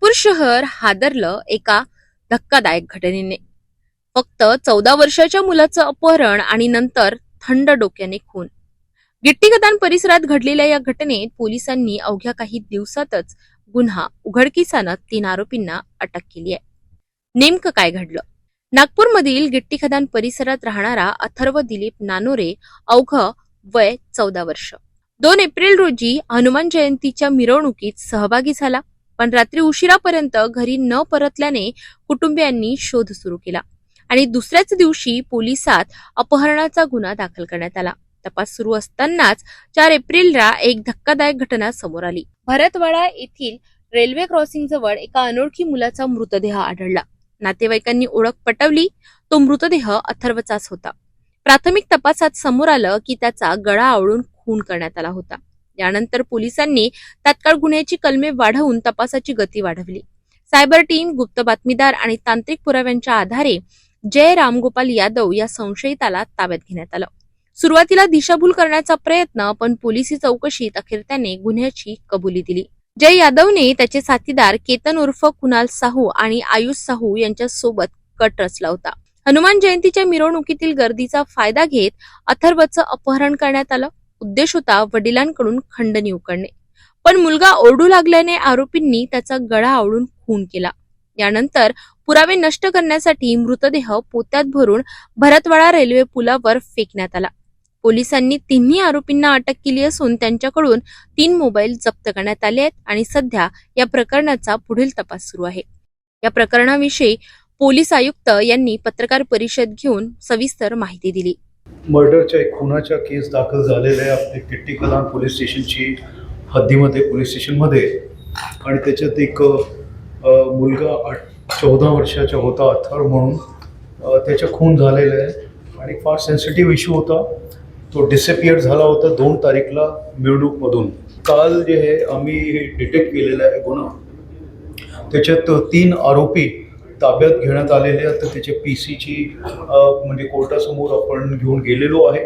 नागपूर शहर हादरलं एका धक्कादायक घटनेने। फक्त 14 वर्षाच्या मुलाचं अपहरण आणि नंतर थंड डोक्याने खून। गिट्टी खदान परिसरात घडलेल्या या घटनेत पोलिसांनी अवघ्या काही दिवसातच गुन्हा उघडकीस आणत 3 आरोपींना अटक केली आहे। नेमकं काय घडलं? नागपूरमधील गिट्टी खदान परिसरात राहणारा अथर्व दिलीप नानोरे अवघं वय 14 वर्ष 2 एप्रिल रोजी हनुमान जयंतीच्या मिरवणुकीत सहभागी झाला, पण रात्री उशिरापर्यंत घरी न परतल्याने कुटुंबियांनी शोध सुरू केला आणि दुसऱ्याच दिवशी पोलिसात अपहरणाचा गुन्हा दाखल करण्यात आला। तपास सुरू असतानाच 4 एप्रिलला एक धक्कादायक घटना समोर आली। भरतवाडा येथील रेल्वे क्रॉसिंग जवळ एका अनोळखी मुलाचा मृतदेह आढळला। नातेवाईकांनी ओळख पटवली, तो मृतदेह अथर्वचाच होता। प्राथमिक तपासात समोर आलं की त्याचा गळा आवळून खून करण्यात आला होता। यानंतर पोलिसांनी तात्काळ गुन्ह्याची कलमे वाढवून तपासाची गती वाढवली। सायबर टीम, गुप्त बातमीदार आणि तांत्रिक पुराव्यांच्या आधारे जय रामगोपाल यादव या संशयिताला ताब्यात घेण्यात आलं। सुरुवातीला दिशाभूल करण्याचा प्रयत्न, पण पोलिसी चौकशीत अखेर त्याने गुन्ह्याची कबुली दिली। जय यादवने त्याचे साथीदार केतन उर्फ कुणाल साहू आणि आयुष साहू यांच्या सोबत कट रचला होता। हनुमान जयंतीच्या मिरवणुकीतील गर्दीचा फायदा घेत अथर्वचं अपहरण करण्यात आलं। उद्देश होता वडिलांकडून खंडणी उकळणे, पण मुलगा ओरडू लागल्याने आरोपींनी त्याचा गळा आवळून खून केला। यानंतर पुरावे नष्ट करण्यासाठी मृतदेह पोत्यात भरून भरतवाडा रेल्वे पुलावर फेकण्यात आला। पोलिसांनी तिन्ही आरोपींना अटक केली असून त्यांच्याकडून 3 मोबाईल जप्त करण्यात आले आहेत आणि सध्या या प्रकरणाचा पुढील तपास सुरू आहे। या प्रकरणाविषयी पोलीस आयुक्त यांनी पत्रकार परिषद घेऊन सविस्तर माहिती दिली। मर्डरच्या एक खुनाचा केस दाखल झालेला आहे आपल्या गिट्टी खदान पोलीस स्टेशनची हद्दीमध्ये, पोलीस स्टेशनमध्ये, आणि त्याच्यात एक मुलगा 14 वर्षाचा होता अथर्व म्हणून, त्याचा खून झालेला आहे आणि फार सेन्सिटिव्ह इश्यू होता। तो डिसअपियर झाला होता 2 तारीखला मिरवणूकमधून। काल जे आहे आम्ही डिटेक्ट केलेला आहे गुन्हा, त्याच्यात 3 आरोपी ताब्यात घेण्यात आलेले आहेत। तर त्याचे पीसीची म्हणजे कोर्टासमोर आपण घेऊन गेलेलो आहे।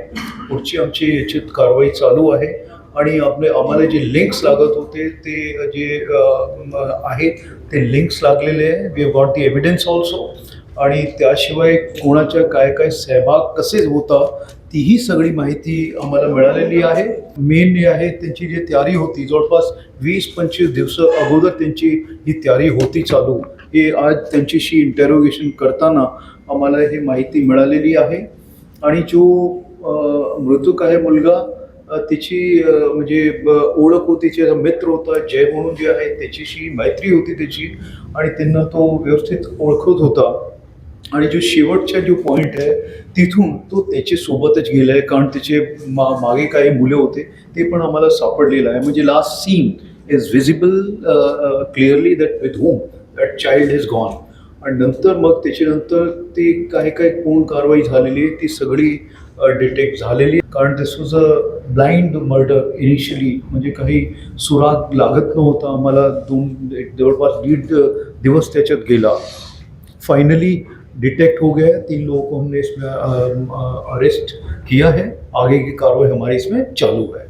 पुढची आमची याच्यात कारवाई चालू आहे आणि आम्हाला जे लिंक्स लागत होते ते जे आहे ते लिंक्स लागलेले आहे। We have got the evidence also, आणि त्याशिवाय कोणाच्या काय काय सहभाग कसे होता तीही सगळी माहिती आम्हाला मिळालेली आहे। मेन जे आहे त्यांची जी तयारी होती, जवळपास 20-25 दिवस अगोदर त्यांची ही तयारी होती चालू। हे आज त्यांच्याशी इंटरोगेशन करताना आम्हाला ही माहिती मिळालेली आहे। आणि जो मृतक आहे मुलगा, त्याची म्हणजे ओळख होती, त्याचा मित्र होता जय म्हणून जे आहे, त्याच्याशी मैत्री होती त्याची आणि त्यांना तो व्यवस्थित ओळखत होता। आणि जो शेवटचा जो पॉईंट आहे तिथून तो त्याच्या सोबतच गेला आहे, कारण त्याचे मागे काही मुले होते ते पण आम्हाला सापडलेलं आहे। म्हणजे last seen is visible clearly that with home that child is gone. आणि नंतर मग त्याच्यानंतर ते काय काय कोण कारवाई झालेली आहे ती सगळी डिटेक्ट झालेली, कारण this was a blind murder initially, म्हणजे काही सुराग लागत नव्हता आम्हाला। जवळपास 1.5 दिवस त्याच्यात गेला। फाइनली डिटेक्ट हो गया है, 3 लोगों को हमने इसमें अरेस्ट किया है। आगे की कार्रवाई हमारी इसमें चालू है।